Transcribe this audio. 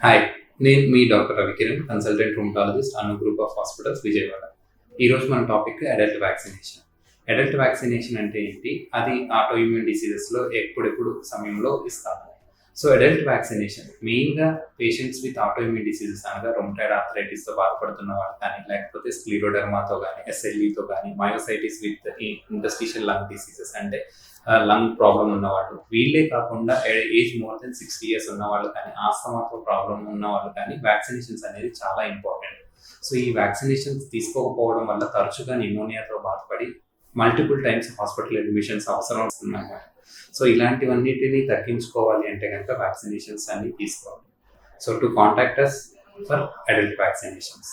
Hi, నేను మీ doctor Ravikiran, consultant rheumatologist, Anu group of hospitals, Vijayawada. ఈరోజు మన topic adult vaccination. Adult vaccination అంటే ఏంటి? అది ఆటో ఇమ్యూన్ డిసీజెస్లో ఎప్పుడెప్పుడు సమయంలో ఇస్తాము. సో అడల్ట్ వ్యాక్సినేషన్ మెయిన్గా patients with auto immune diseases అనగా రొమటాయిడ్ ఆర్థరైటిస్తో బాధపడుతున్న వాళ్ళు కానీ, లేకపోతే స్క్లీరోడర్మాతో కానీ, ఎస్ఎల్ఈతో కానీ, myositis with interstitial lung diseases అంటే లంగ్ ప్రాబ్లం ఉన్నవాళ్ళు, వీళ్ళే కాకుండా ఏజ్ మోర్ దెన్ 60 years ఉన్న వాళ్ళు కానీ, ఆస్తమాతో ప్రాబ్లం ఉన్న వాళ్ళు కానీ వ్యాక్సినేషన్స్ అనేది చాలా ఇంపార్టెంట్. సో ఈ వ్యాక్సినేషన్స్ తీసుకోకపోవడం వల్ల తరచుగా న్యూమోనియాతో బాధపడి మల్టిపుల్ టైమ్స్ హాస్పిటల్ అడ్మిషన్స్ అవసరం వస్తుందన్నమాట. సో ఇలాంటివన్నిటిని తగ్గించుకోవాలి అంటే కనుక వ్యాక్సినేషన్స్ అన్ని తీసుకోవాలి. So to contact us for adult vaccinations.